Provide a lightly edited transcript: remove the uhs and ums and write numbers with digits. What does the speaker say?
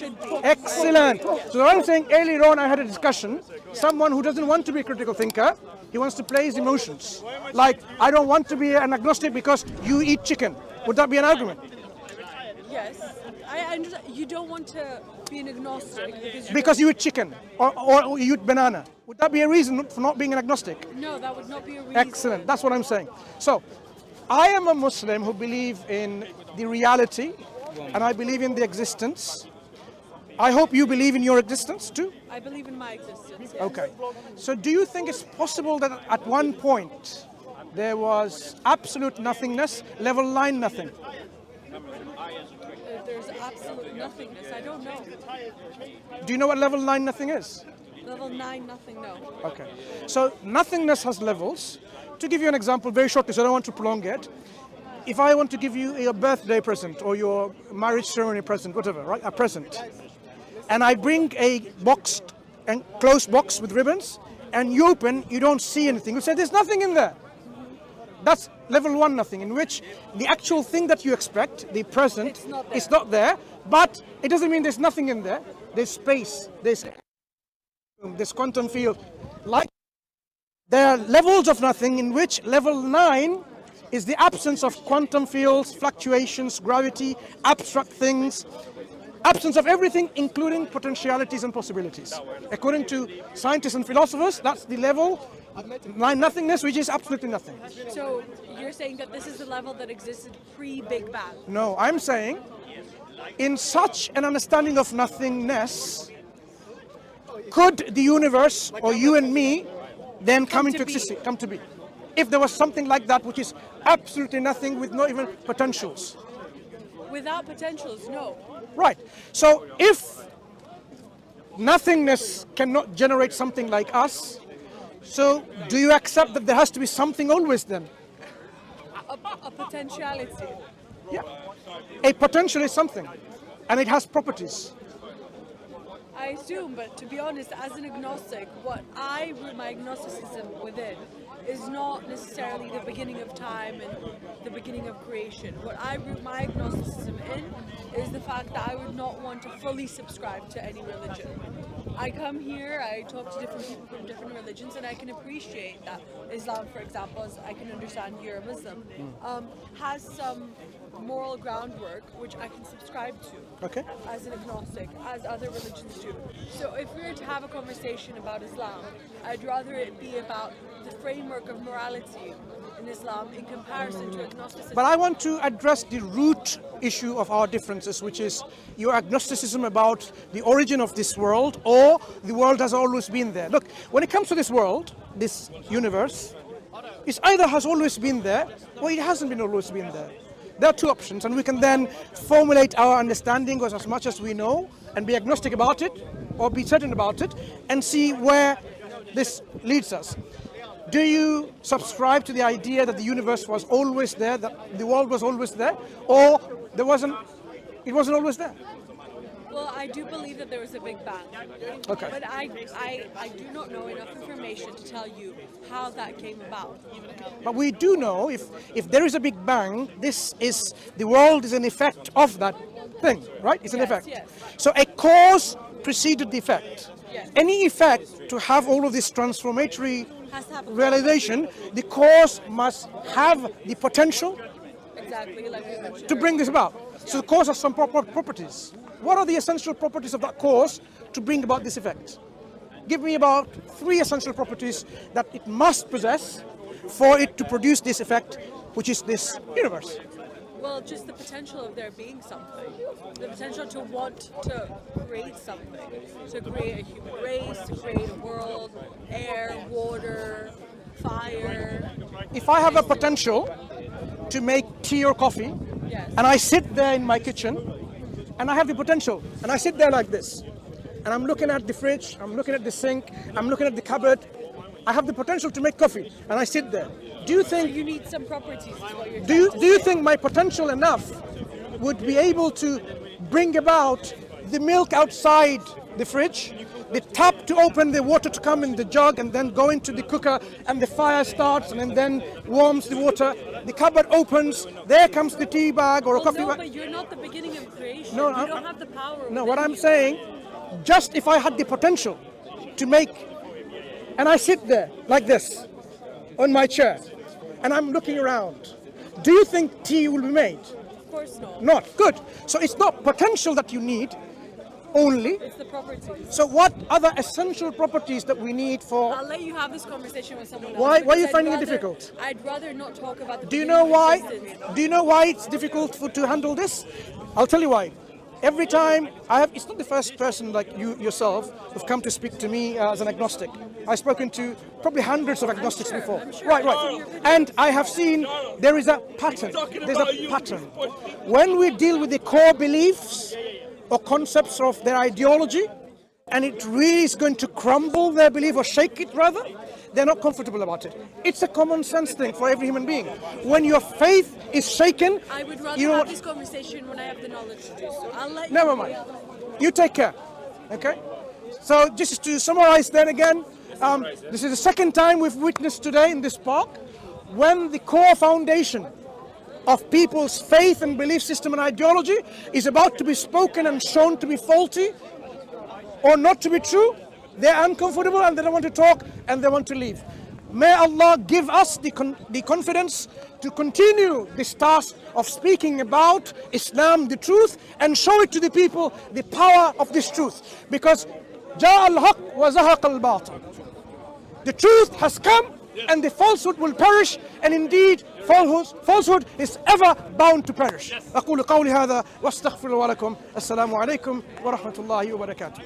should be. Excellent. So what I'm saying, earlier on I had a discussion, someone who doesn't want to be a critical thinker, he wants to play his emotions. Like, I don't want to be an agnostic because you eat chicken. Would that be an argument? Yes. I understand. You don't want to be an agnostic because you eat chicken or you eat banana. Would that be a reason for not being an agnostic? No, that would not be a reason. Excellent. That's what I'm saying. So, I am a Muslim who believe in the reality and I believe in the existence. I hope you believe in your existence too? I believe in my existence, yes. Okay. So do you think it's possible that at one point there was absolute nothingness, level 9 nothing? There's absolute nothingness. I don't know. Do you know what level 9 nothing is? Level 9 nothing, no. Okay. So nothingness has levels. To give you an example very shortly, so I don't want to prolong it. If I want to give you a birthday present or your marriage ceremony present, whatever, right? A present. And I bring a boxed and closed box with ribbons and you open, you don't see anything. You say there's nothing in there. That's level 1 nothing, in which the actual thing that you expect, the present, is not there, but it doesn't mean there's nothing in there. There's space, there's quantum field. Like, there are levels of nothing in which level 9 is the absence of quantum fields, fluctuations, gravity, abstract things, absence of everything, including potentialities and possibilities. According to scientists and philosophers, that's the level 9 nothingness, which is absolutely nothing. So you're saying that this is the level that existed pre-Big Bang? No, I'm saying in such an understanding of nothingness, could the universe or you and me then come into existence, come to be? If there was something like that which is absolutely nothing with no even potentials. Without potentials, no. Right. So if nothingness cannot generate something like us, so do you accept that there has to be something always then? A potentiality. Yeah. A potential is something, and it has properties. I assume, but to be honest, as an agnostic, what I root my agnosticism within is not necessarily the beginning of time and the beginning of creation. What I root my agnosticism in is the fact that I would not want to fully subscribe to any religion. I come here, I talk to different people from different religions, and I can appreciate that Islam, for example, as I can understand you're a Muslim, has some moral groundwork which I can subscribe to as an agnostic, as other religions do. So if we were to have a conversation about Islam, I'd rather it be about the framework of morality in Islam in comparison to agnosticism. But I want to address the root issue of our differences, which is your agnosticism about the origin of this world, or the world has always been there. Look, when it comes to this world, this universe, it either has always been there or it hasn't been always been there. There are two options, and we can then formulate our understanding as much as we know and be agnostic about it or be certain about it and see where this leads us. Do you subscribe to the idea that the universe was always there, that the world was always there, or it wasn't always there? Well, I do believe that there was a Big Bang. Okay. But I do not know enough information to tell you how that came about. But we do know if there is a Big Bang, the world is an effect of that thing, right? It's an effect. Yes. So a cause preceded the effect. Yes. Any effect to have all of this transformatory realization, the cause must have the potential to bring this about. So the cause has some properties. What are the essential properties of that cause to bring about this effect? Give me about 3 essential properties that it must possess for it to produce this effect, which is this universe. Well, just the potential of there being something. The potential to want to create something. To create a human race, to create a world, air, water, fire. If I have a potential to make tea or coffee, and I sit there in my kitchen, and I have the potential, and I sit there like this, and I'm looking at the fridge, I'm looking at the sink, I'm looking at the cupboard, I have the potential to make coffee, and I sit there. Do you think... So you need some properties, is what you're do you think my potential enough would be able to bring about the milk outside the fridge, the tap to open the water to come in the jug and then go into the cooker, and the fire starts and then warms the water. The cupboard opens, there comes the tea bag or a coffee No, bag. but you're not the beginning of creation. No, you don't have the power. No, within what I'm you. saying, just if I had the potential to make, and I sit there like this on my chair, and I'm looking around, do you think tea will be made? Of course not. Not. Good. So it's not potential that you need only. It's the properties. So what other essential properties that we need for... I'll let you have this conversation with someone else. Why are you because finding it rather- difficult? I'd rather not talk about the Do you beginning know of why? existence. Do you know why it's difficult to handle this? I'll tell you why. Every time it's not the first person like you yourself who've come to speak to me as an agnostic. I've spoken to probably hundreds of agnostics before. I'm sure. Right. And I have seen there is a pattern. There's a pattern. When we deal with the core beliefs or concepts of their ideology, and it really is going to crumble their belief or shake it rather, they're not comfortable about it. It's a common sense thing for every human being. When your faith is shaken, I would rather you know have what? this conversation when I have the knowledge to do so. I'll let you. Never mind. You take care. Okay? So just to summarize then again, this is the second time we've witnessed today in this park when the core foundation of people's faith and belief system and ideology is about to be spoken and shown to be faulty or not to be true. They're uncomfortable and they don't want to talk and they want to leave. May Allah give us the confidence to continue this task of speaking about Islam, the truth, and show it to the people, the power of this truth. Because جاء الحق وزهق الباطل. The truth has come and the falsehood will perish, and indeed falsehood is ever bound to perish. أقول قولي هذا واستغفر الله لكم. السلام عليكم ورحمة الله وبركاته.